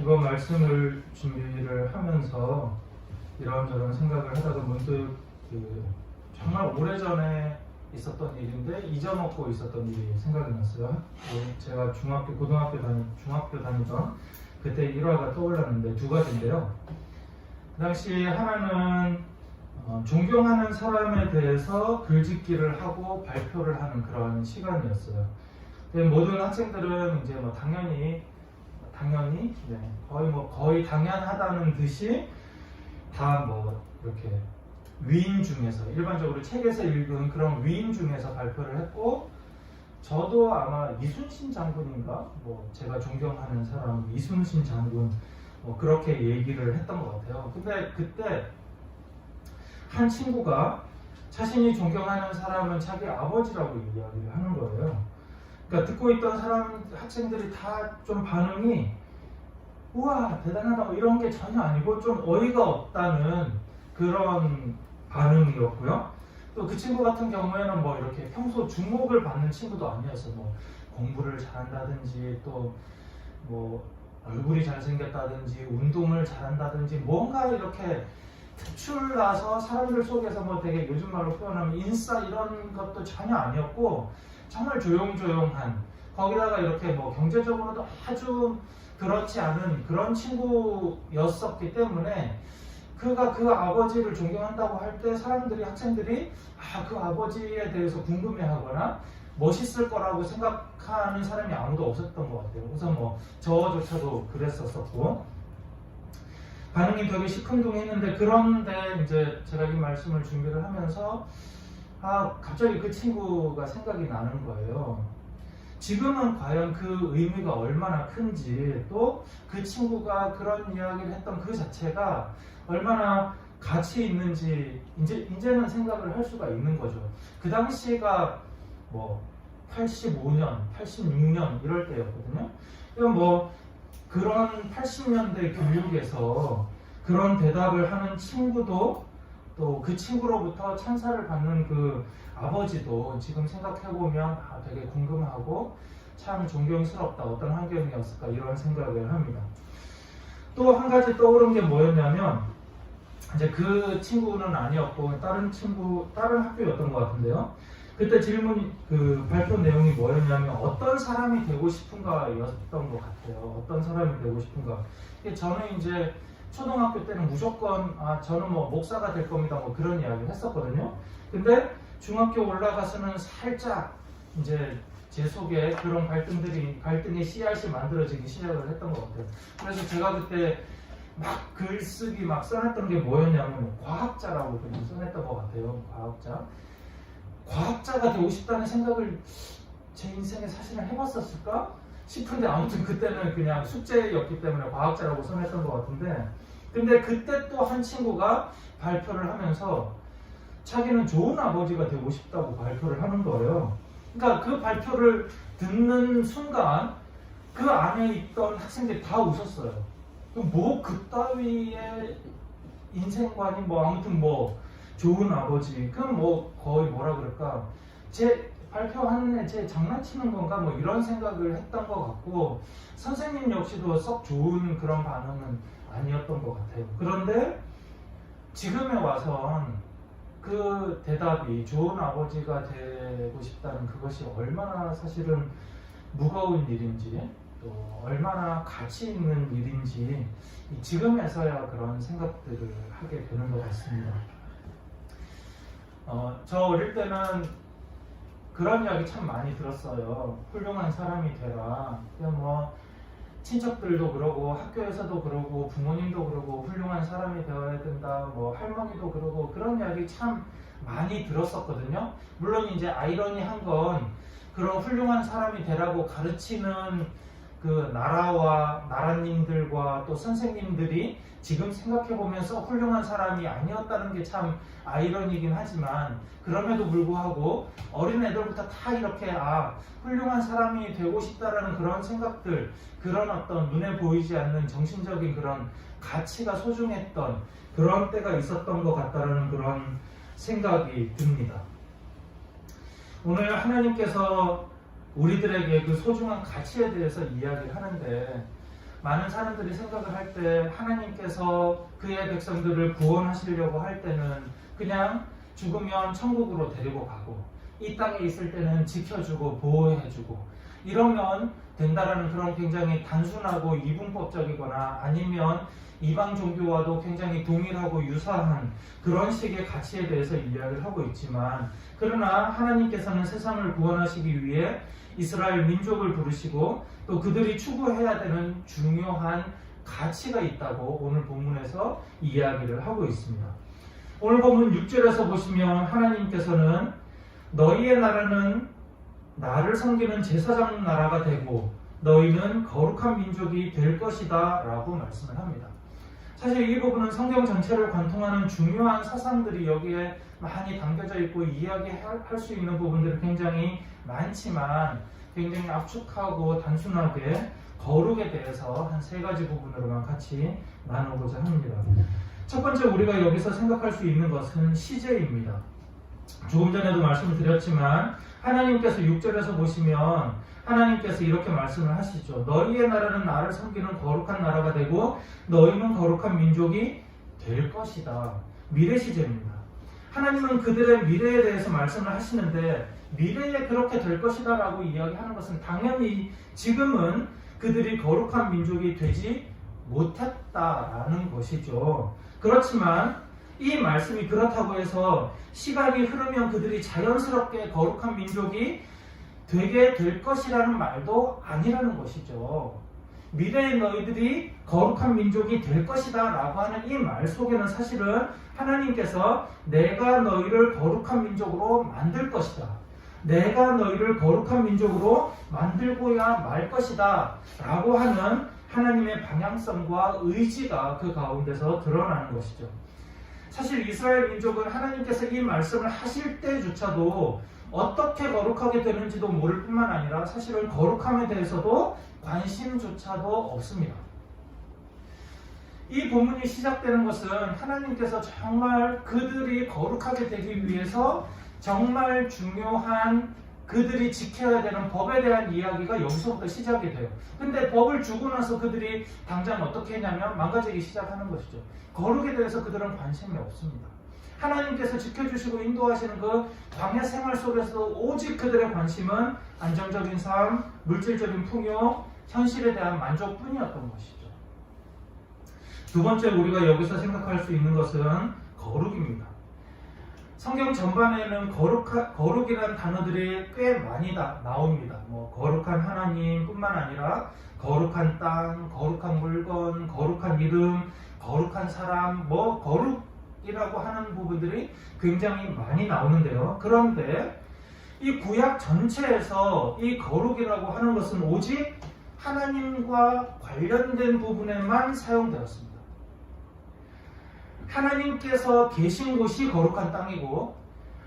이번 말씀을 준비를 하면서 이런저런 생각을 하다가 문득 정말 오래전에 있었던 일인데 잊어먹고 있었던 일이 생각이 났어요. 제가 고등학교 다니던 그때 일화가 떠올랐는데 두 가지인데요. 그 당시 하나는 존경하는 사람에 대해서 글짓기를 하고 발표를 하는 그런 시간이었어요. 모든 학생들은 이제 당연히 거의 당연하다는 듯이 다 이렇게 위인 중에서 일반적으로 책에서 읽은 그런 위인 중에서 발표를 했고, 저도 아마 이순신 장군인가 제가 존경하는 사람 이순신 장군 그렇게 얘기를 했던 것 같아요. 근데 그때 한 친구가 자신이 존경하는 사람은 자기 아버지라고 이야기를 하는 거예요. 그러니까 듣고 있던 학생들이 다 좀 반응이 우와 대단하다 이런 게 전혀 아니고 좀 어이가 없다는 그런 반응이었고요. 또 그 친구 같은 경우에는 이렇게 평소 주목을 받는 친구도 아니어서 공부를 잘한다든지 또 얼굴이 잘생겼다든지 운동을 잘한다든지 뭔가 이렇게 특출나서 사람들 속에서 되게 요즘 말로 표현하면 인싸 이런 것도 전혀 아니었고, 정말 조용조용한, 거기다가 이렇게 경제적으로도 아주 그렇지 않은 그런 친구였었기 때문에 그가 그 아버지를 존경한다고 할 때 학생들이 그 아버지에 대해서 궁금해하거나 멋있을 거라고 생각하는 사람이 아무도 없었던 것 같아요. 그래서 저조차도 그랬었고 반응이 되게 시큰둥했는데, 그런데 이제 제가 이 말씀을 준비를 하면서 갑자기 그 친구가 생각이 나는 거예요. 지금은 과연 그 의미가 얼마나 큰지, 또 그 친구가 그런 이야기를 했던 그 자체가 얼마나 가치 있는지 이제는 생각을 할 수가 있는 거죠. 그 당시가 85년, 86년 이럴 때였거든요. 그럼 그런 80년대 교육에서 그런 대답을 하는 친구도, 또 그 친구로부터 찬사를 받는 그 아버지도 지금 생각해보면 되게 궁금하고 참 존경스럽다, 어떤 환경이었을까 이런 생각을 합니다. 또 한 가지 떠오른 게 뭐였냐면, 이제 그 친구는 아니었고 다른 학교였던 것 같은데요. 그때 발표 내용이 뭐였냐면 어떤 사람이 되고 싶은가였던 것 같아요. 어떤 사람이 되고 싶은가. 저는 이제 초등학교 때는 무조건 저는 목사가 될 겁니다 그런 이야기를 했었거든요. 근데 중학교 올라가서는 살짝 이제 제 속에 그런 갈등의 씨앗이 만들어지기 시작을 했던 것 같아요. 그래서 제가 그때 막 글쓰기 막 써냈던 게 뭐였냐면 과학자라고 그냥 써냈던 것 같아요. 과학자가 되고 싶다는 생각을 제 인생에 사실은 해봤었을까 싶은데, 아무튼 그때는 그냥 숙제였기 때문에 과학자라고 써냈던 것 같은데, 근데 그때 또 한 친구가 발표를 하면서 자기는 좋은 아버지가 되고 싶다고 발표를 하는 거예요. 그러니까 그 발표를 듣는 순간 그 안에 있던 학생들이 다 웃었어요. 그따위의 인생관이 아무튼 좋은 아버지, 그럼 거의 뭐라 그럴까, 제 발표하는 애 제 장난치는 건가 이런 생각을 했던 것 같고, 선생님 역시도 썩 좋은 그런 반응은 아니었던 것 같아요. 그런데 지금에 와선 그 대답이 좋은 아버지가 되고 싶다는 그것이 얼마나 사실은 무거운 일인지, 또 얼마나 가치 있는 일인지 지금에서야 그런 생각들을 하게 되는 것 같습니다. 저 어릴 때는 그런 이야기 참 많이 들었어요. 훌륭한 사람이 되라. 그냥 친척들도 그러고 학교에서도 그러고 부모님도 그러고 훌륭한 사람이 되어야 된다. 할머니도 그러고 그런 이야기 참 많이 들었었거든요. 물론 이제 아이러니한 건 그런 훌륭한 사람이 되라고 가르치는 그 나라님들과 또 선생님들이 지금 생각해보면서 훌륭한 사람이 아니었다는 게 참 아이러니긴 하지만, 그럼에도 불구하고 어린애들부터 다 이렇게 훌륭한 사람이 되고 싶다라는 그런 생각들, 그런 어떤 눈에 보이지 않는 정신적인 그런 가치가 소중했던 그런 때가 있었던 것 같다라는 그런 생각이 듭니다. 오늘 하나님께서 우리들에게 그 소중한 가치에 대해서 이야기를 하는데, 많은 사람들이 생각을 할 때 하나님께서 그의 백성들을 구원하시려고 할 때는 그냥 죽으면 천국으로 데리고 가고 이 땅에 있을 때는 지켜주고 보호해주고 이러면 된다라는 그런 굉장히 단순하고 이분법적이거나 아니면 이방 종교와도 굉장히 동일하고 유사한 그런 식의 가치에 대해서 이야기를 하고 있지만, 그러나 하나님께서는 세상을 구원하시기 위해 이스라엘 민족을 부르시고 또 그들이 추구해야 되는 중요한 가치가 있다고 오늘 본문에서 이야기를 하고 있습니다. 오늘 본문 6절에서 보시면 하나님께서는 너희의 나라는 나를 섬기는 제사장 나라가 되고 너희는 거룩한 민족이 될 것이다 라고 말씀을 합니다. 사실 이 부분은 성경 전체를 관통하는 중요한 사상들이 여기에 많이 담겨져 있고 이야기할 수 있는 부분들이 굉장히 많지만 굉장히 압축하고 단순하게 거룩에 대해서 한 3가지 부분으로만 같이 나누고자 합니다. 첫 번째 우리가 여기서 생각할 수 있는 것은 시제입니다. 조금 전에도 말씀을 드렸지만 하나님께서 6절에서 보시면 하나님께서 이렇게 말씀을 하시죠. 너희의 나라는 나를 섬기는 거룩한 나라가 되고 너희는 거룩한 민족이 될 것이다. 미래 시제입니다. 하나님은 그들의 미래에 대해서 말씀을 하시는데 미래에 그렇게 될 것이다 라고 이야기하는 것은 당연히 지금은 그들이 거룩한 민족이 되지 못했다라는 것이죠. 그렇지만 이 말씀이 그렇다고 해서 시간이 흐르면 그들이 자연스럽게 거룩한 민족이 되게 될 것이라는 말도 아니라는 것이죠. 미래에 너희들이 거룩한 민족이 될 것이다 라고 하는 이 말 속에는 사실은 하나님께서 내가 너희를 거룩한 민족으로 만들 것이다, 내가 너희를 거룩한 민족으로 만들고야 말 것이다 라고 하는 하나님의 방향성과 의지가 그 가운데서 드러나는 것이죠. 사실 이스라엘 민족은 하나님께서 이 말씀을 하실 때조차도 어떻게 거룩하게 되는지도 모를 뿐만 아니라 사실은 거룩함에 대해서도 관심조차도 없습니다. 이 본문이 시작되는 것은 하나님께서 정말 그들이 거룩하게 되기 위해서 정말 중요한 그들이 지켜야 되는 법에 대한 이야기가 여기서부터 시작이 돼요. 근데 법을 주고 나서 그들이 당장 어떻게 했냐면 망가지기 시작하는 것이죠. 거룩에 대해서 그들은 관심이 없습니다. 하나님께서 지켜주시고 인도하시는 그 광야 생활 속에서 오직 그들의 관심은 안정적인 삶, 물질적인 풍요, 현실에 대한 만족뿐이었던 것이죠. 두 번째 우리가 여기서 생각할 수 있는 것은 거룩입니다. 성경 전반에는 거룩이라는 단어들이 꽤 많이 나옵니다. 거룩한 하나님뿐만 아니라 거룩한 땅, 거룩한 물건, 거룩한 이름, 거룩한 사람, 거룩이라고 하는 부분들이 굉장히 많이 나오는데요. 그런데 이 구약 전체에서 이 거룩이라고 하는 것은 오직 하나님과 관련된 부분에만 사용되었습니다. 하나님께서 계신 곳이 거룩한 땅이고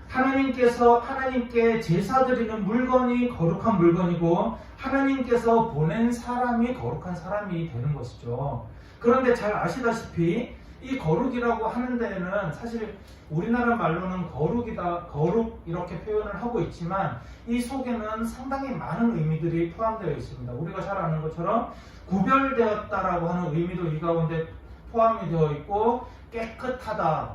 하나님께 제사 드리는 물건이 거룩한 물건이고 하나님께서 보낸 사람이 거룩한 사람이 되는 것이죠. 그런데 잘 아시다시피 이 거룩이라고 하는 데에는 사실 우리나라 말로는 거룩이다, 거룩 이렇게 표현을 하고 있지만 이 속에는 상당히 많은 의미들이 포함되어 있습니다. 우리가 잘 아는 것처럼 구별되었다라고 하는 의미도 이 가운데 포함이 되어 있고 깨끗하다,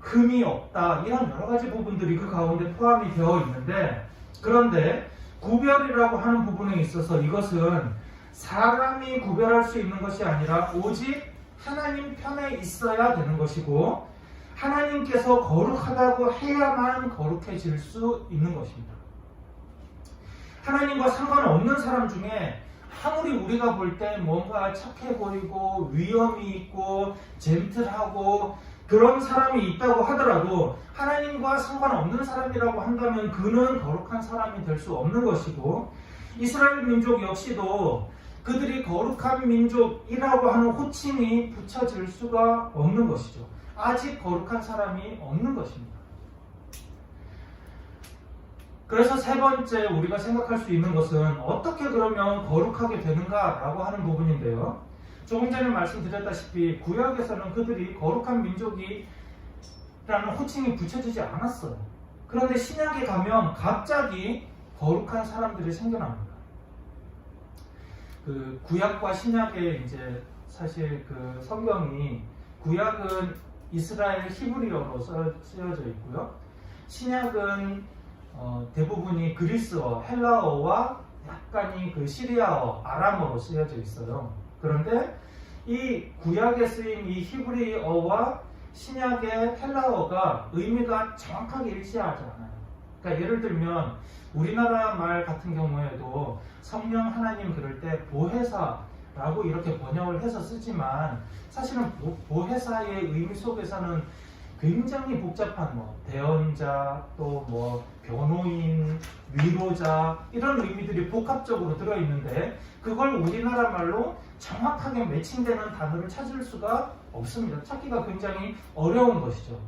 흠이 없다 이런 여러 가지 부분들이 그 가운데 포함이 되어 있는데, 그런데 구별이라고 하는 부분에 있어서 이것은 사람이 구별할 수 있는 것이 아니라 오직 하나님 편에 있어야 되는 것이고 하나님께서 거룩하다고 해야만 거룩해질 수 있는 것입니다. 하나님과 상관없는 사람 중에 아무리 우리가 볼 때 뭔가 착해 보이고 위엄이 있고 젠틀하고 그런 사람이 있다고 하더라도 하나님과 상관없는 사람이라고 한다면 그는 거룩한 사람이 될 수 없는 것이고, 이스라엘 민족 역시도 그들이 거룩한 민족이라고 하는 호칭이 붙여질 수가 없는 것이죠. 아직 거룩한 사람이 없는 것입니다. 그래서 세 번째 우리가 생각할 수 있는 것은 어떻게 그러면 거룩하게 되는가 라고 하는 부분인데요. 조금 전에 말씀드렸다시피 구약에서는 그들이 거룩한 민족이라는 호칭이 붙여지지 않았어요. 그런데 신약에 가면 갑자기 거룩한 사람들이 생겨납니다. 그 구약과 신약의 이제 사실 그 성경이 구약은 이스라엘 히브리어로 쓰여져 있고요. 신약은 대부분이 그리스어, 헬라어와 약간이 그 시리아어, 아람어로 쓰여져 있어요. 그런데 이 구약에 쓰인 이 히브리어와 신약의 헬라어가 의미가 정확하게 일치하지 않아요. 그러니까 예를 들면 우리나라 말 같은 경우에도 성령 하나님 그럴 때 보혜사라고 이렇게 번역을 해서 쓰지만 사실은 보혜사의 의미 속에서는 굉장히 복잡한 대언자, 또 변호인, 위로자 이런 의미들이 복합적으로 들어있는데 그걸 우리나라 말로 정확하게 매칭되는 단어를 찾을 수가 없습니다. 찾기가 굉장히 어려운 것이죠.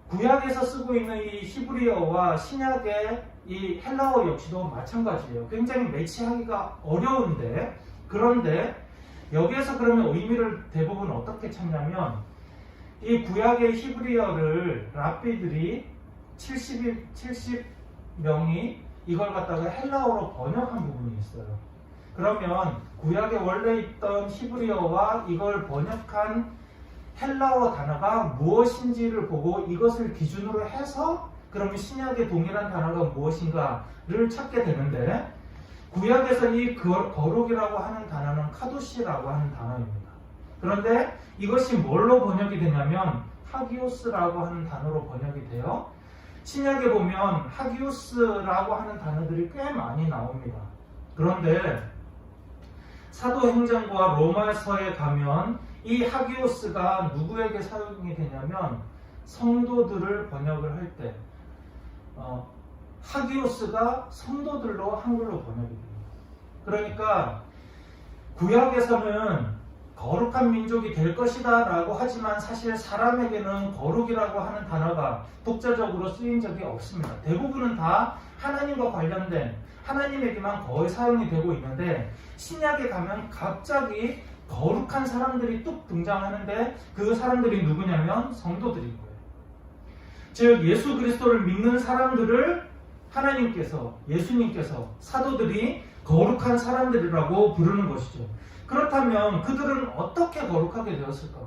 구약에서 쓰고 있는 이 히브리어와 신약의 이 헬라어 역시도 마찬가지예요. 굉장히 매치하기가 어려운데 그런데 여기에서 그러면 의미를 대부분 어떻게 찾냐면 이 구약의 히브리어를 랍비들이 70명이 이걸 갖다가 헬라어로 번역한 부분이 있어요. 그러면 구약에 원래 있던 히브리어와 이걸 번역한 헬라어 단어가 무엇인지를 보고 이것을 기준으로 해서 그러면 신약의 동일한 단어가 무엇인가를 찾게 되는데 구약에서 이 거룩이라고 하는 단어는 카도시라고 하는 단어입니다. 그런데 이것이 뭘로 번역이 되냐면 하기오스라고 하는 단어로 번역이 돼요. 신약에 보면 하기오스라고 하는 단어들이 꽤 많이 나옵니다. 그런데 사도행전과 로마서에 가면 이 하기오스가 누구에게 사용이 되냐면 성도들을 번역을 할 때 하기오스가 성도들로 한글로 번역이 됩니다. 그러니까 구약에서는 거룩한 민족이 될 것이다 라고 하지만 사실 사람에게는 거룩이라고 하는 단어가 독자적으로 쓰인 적이 없습니다. 대부분은 다 하나님과 관련된 하나님에게만 거의 사용이 되고 있는데 신약에 가면 갑자기 거룩한 사람들이 뚝 등장하는데 그 사람들이 누구냐면 성도들인 거예요. 즉 예수 그리스도를 믿는 사람들을 하나님께서 예수님께서 사도들이 거룩한 사람들이라고 부르는 것이죠. 그렇다면 그들은 어떻게 거룩하게 되었을까?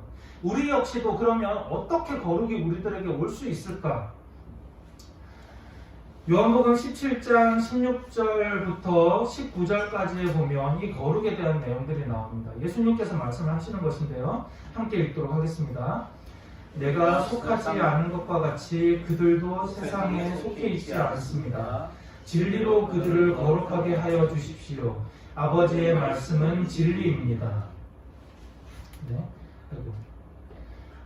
우리 역시도 그러면 어떻게 거룩이 우리들에게 올 수 있을까? 요한복음 17장 16절부터 19절까지에 보면 이 거룩에 대한 내용들이 나옵니다. 예수님께서 말씀을 하시는 것인데요. 함께 읽도록 하겠습니다. 내가 속하지 않은 것과 같이 그들도 세상에 속해 있지 않습니다. 진리로 그들을 거룩하게 하여 주십시오. 아버지의 말씀은 진리입니다. 네.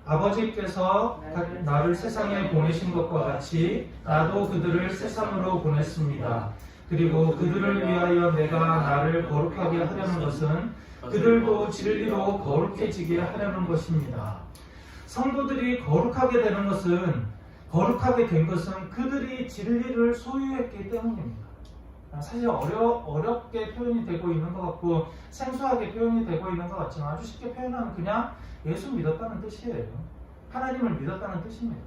아버지께서 나를 세상에 보내신 것과 같이 나도 그들을 세상으로 보냈습니다. 그리고 그들을 위하여 내가 나를 거룩하게 하려는 것은 그들도 진리로 거룩해지게 하려는 것입니다. 성도들이 거룩하게 되는 것은 거룩하게 된 것은 그들이 진리를 소유했기 때문입니다. 사실 어렵게 표현이 되고 있는 것 같고 생소하게 표현이 되고 있는 것 같지만 아주 쉽게 표현하면 그냥 예수 믿었다는 뜻이에요. 하나님을 믿었다는 뜻입니다.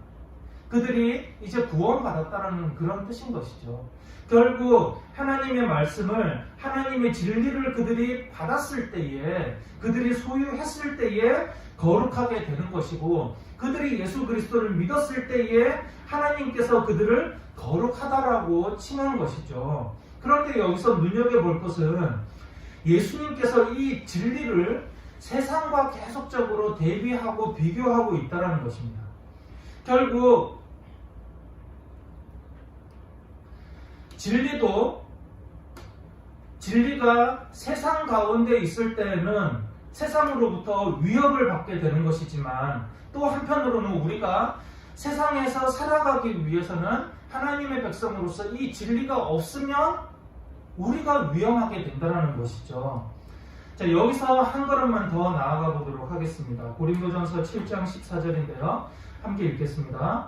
그들이 이제 구원받았다는 그런 뜻인 것이죠. 결국 하나님의 말씀을 하나님의 진리를 그들이 받았을 때에 그들이 소유했을 때에 거룩하게 되는 것이고 그들이 예수 그리스도를 믿었을 때에 하나님께서 그들을 거룩하다라고 칭한 것이죠. 그런데 여기서 눈여겨볼 것은 예수님께서 이 진리를 세상과 계속적으로 대비하고 비교하고 있다는 것입니다. 결국 진리가 세상 가운데 있을 때에는 세상으로부터 위협을 받게 되는 것이지만 또 한편으로는 우리가 세상에서 살아가기 위해서는 하나님의 백성으로서 이 진리가 없으면 우리가 위험하게 된다는 것이죠. 자, 여기서 한 걸음만 더 나아가 보도록 하겠습니다. 고린도전서 7장 14절인데요. 함께 읽겠습니다.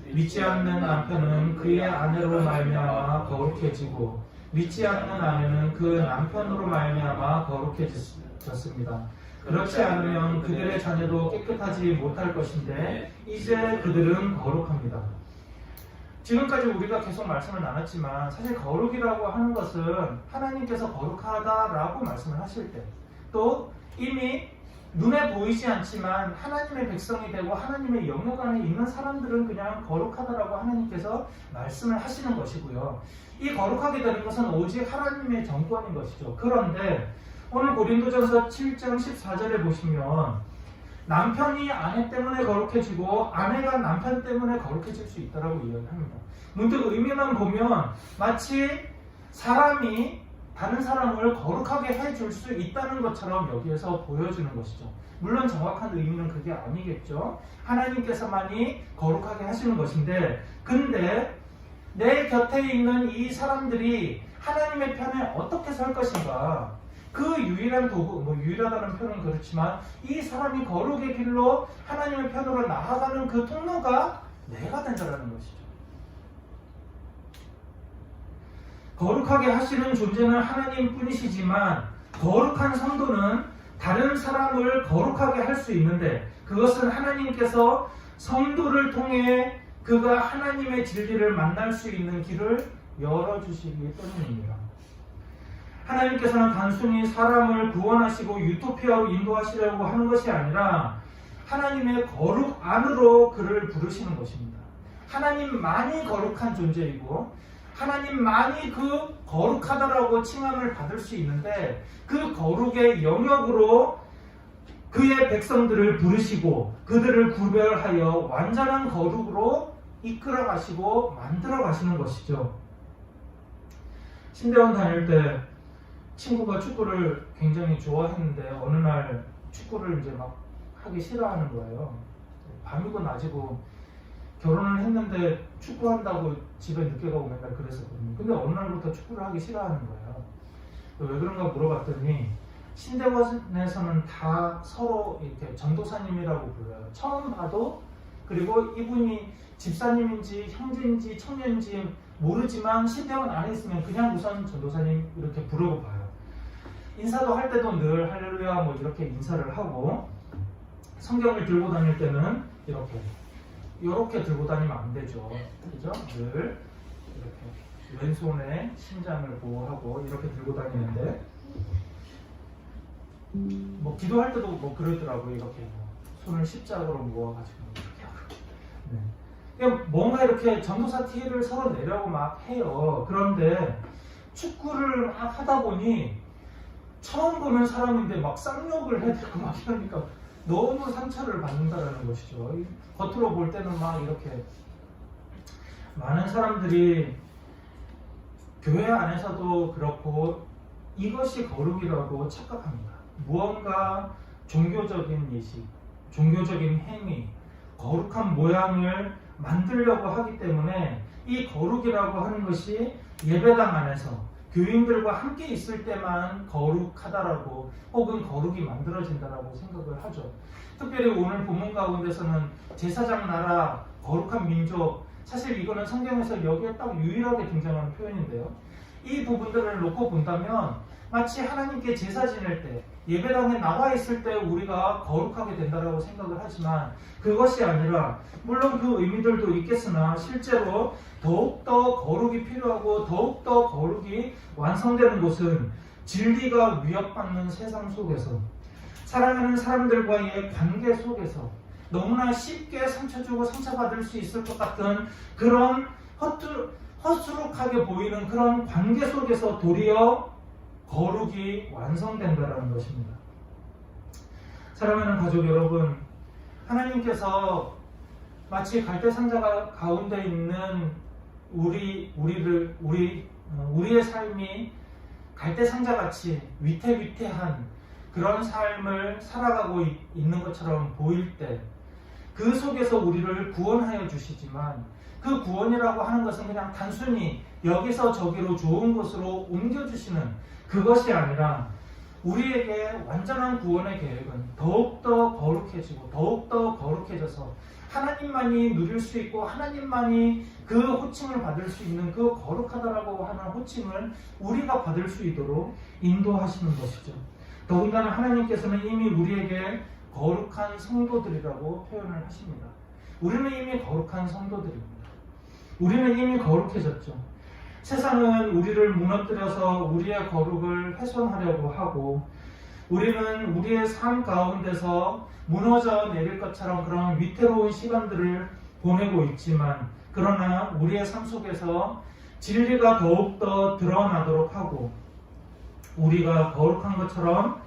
믿지 않는 남편은 그의 아내로 말미암아 거룩해지고 믿지 않는 아내는 그 남편으로 말미암아 거룩해졌습니다. 그렇지 않으면 그들의 자녀도 깨끗하지 못할 것인데 이제 그들은 거룩합니다. 지금까지 우리가 계속 말씀을 나눴지만 사실 거룩이라고 하는 것은 하나님께서 거룩하다라고 말씀을 하실 때 또 이미 눈에 보이지 않지만 하나님의 백성이 되고 하나님의 영역 안에 있는 사람들은 그냥 거룩하다라고 하나님께서 말씀을 하시는 것이고요. 이 거룩하게 되는 것은 오직 하나님의 정권인 것이죠. 그런데 오늘 고린도전서 7장 14절에 보시면 남편이 아내 때문에 거룩해지고 아내가 남편 때문에 거룩해질 수 있다라고 이야기합니다. 문득 의미만 보면 마치 사람이 다른 사람을 거룩하게 해줄 수 있다는 것처럼 여기에서 보여주는 것이죠. 물론 정확한 의미는 그게 아니겠죠. 하나님께서만이 거룩하게 하시는 것인데, 근데 내 곁에 있는 이 사람들이 하나님의 편에 어떻게 설 것인가, 그 유일한 도구, 유일하다는 표현은 그렇지만 이 사람이 거룩의 길로 하나님의 편으로 나아가는 그 통로가 내가 된다는 것이죠. 거룩하게 하시는 존재는 하나님 뿐이시지만 거룩한 성도는 다른 사람을 거룩하게 할 수 있는데, 그것은 하나님께서 성도를 통해 그가 하나님의 진리를 만날 수 있는 길을 열어주시기 때문입니다. 하나님께서는 단순히 사람을 구원하시고 유토피아로 인도하시려고 하는 것이 아니라 하나님의 거룩 안으로 그를 부르시는 것입니다. 하나님만이 거룩한 존재이고 하나님만이 그 거룩하다라고 칭함을 받을 수 있는데, 그 거룩의 영역으로 그의 백성들을 부르시고 그들을 구별하여 완전한 거룩으로 이끌어 가시고 만들어 가시는 것이죠. 신대원 다닐 때 친구가 축구를 굉장히 좋아했는데 어느 날 축구를 이제 막 하기 싫어하는 거예요. 밤이고 낮이고 결혼을 했는데 축구한다고 집에 늦게 가고 맨날 그랬었거든요. 근데 어느 날부터 축구를 하기 싫어하는 거예요. 왜 그런가 물어봤더니 신대원에서는 다 서로 이렇게 전도사님이라고 불러요. 처음 봐도, 그리고 이분이 집사님인지 형제인지 청년인지 모르지만 신대원 안에 있으면 그냥 우선 전도사님 이렇게 부르고 봐요. 인사도 할 때도 늘 할렐루야 뭐 이렇게 인사를 하고, 성경을 들고 다닐 때는 이렇게 들고 다니면 안 되죠. 그죠? 늘 이렇게 왼손에 심장을 보호하고 이렇게 들고 다니는데, 뭐 기도할 때도 뭐 그러더라고요. 이렇게 손을 십자가로 모아가지고 이렇게 하고. 네. 그냥 뭔가 이렇게 전도사 티를 서로 내려고 막 해요. 그런데 축구를 막 하다 보니 처음 보는 사람인데 막 쌍욕을 해대고 막 이러니까 너무 상처를 받는다라는 것이죠. 겉으로 볼 때는 막 이렇게 많은 사람들이 교회 안에서도 그렇고 이것이 거룩이라고 착각합니다. 무언가 종교적인 예식, 종교적인 행위, 거룩한 모양을 만들려고 하기 때문에 이 거룩이라고 하는 것이 예배당 안에서 교인들과 함께 있을 때만 거룩하다라고 혹은 거룩이 만들어진다라고 생각을 하죠. 특별히 오늘 본문 가운데서는 제사장 나라, 거룩한 민족, 사실 이거는 성경에서 여기에 딱 유일하게 등장하는 표현인데요. 이 부분들을 놓고 본다면 마치 하나님께 제사 지낼 때, 예배당에 나와 있을 때 우리가 거룩하게 된다라고 생각을 하지만 그것이 아니라, 물론 그 의미들도 있겠으나 실제로 더욱더 거룩이 필요하고 더욱더 거룩이 완성되는 곳은 진리가 위협받는 세상 속에서, 사랑하는 사람들과의 관계 속에서 너무나 쉽게 상처 주고 상처받을 수 있을 것 같은 그런 허술하게 보이는 그런 관계 속에서 도리어 거룩이 완성된다는 것입니다. 사랑하는 가족 여러분, 하나님께서 마치 갈대상자 가운데 있는 우리의 삶이 갈대상자같이 위태위태한 그런 삶을 살아가고 있는 것처럼 보일 때, 그 속에서 우리를 구원하여 주시지만 그 구원이라고 하는 것은 그냥 단순히 여기서 저기로 좋은 곳으로 옮겨주시는 그것이 아니라, 우리에게 완전한 구원의 계획은 더욱더 거룩해지고 더욱더 거룩해져서 하나님만이 누릴 수 있고 하나님만이 그 호칭을 받을 수 있는 그 거룩하다라고 하는 호칭을 우리가 받을 수 있도록 인도하시는 것이죠. 더군다나 하나님께서는 이미 우리에게 거룩한 성도들이라고 표현을 하십니다. 우리는 이미 거룩한 성도들입니다. 우리는 이미 거룩해졌죠. 세상은 우리를 무너뜨려서 우리의 거룩을 훼손하려고 하고, 우리는 우리의 삶 가운데서 무너져 내릴 것처럼 그런 위태로운 시간들을 보내고 있지만, 그러나 우리의 삶 속에서 진리가 더욱더 드러나도록 하고, 우리가 거룩한 것처럼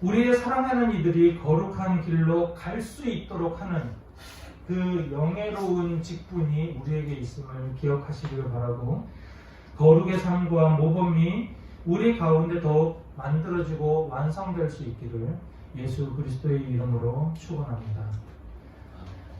우리의 사랑하는 이들이 거룩한 길로 갈 수 있도록 하는 그 영예로운 직분이 우리에게 있음을 기억하시길 바라고, 거룩의 삶과 모범이 우리 가운데 더욱 만들어지고 완성될 수 있기를 예수 그리스도의 이름으로 축원합니다.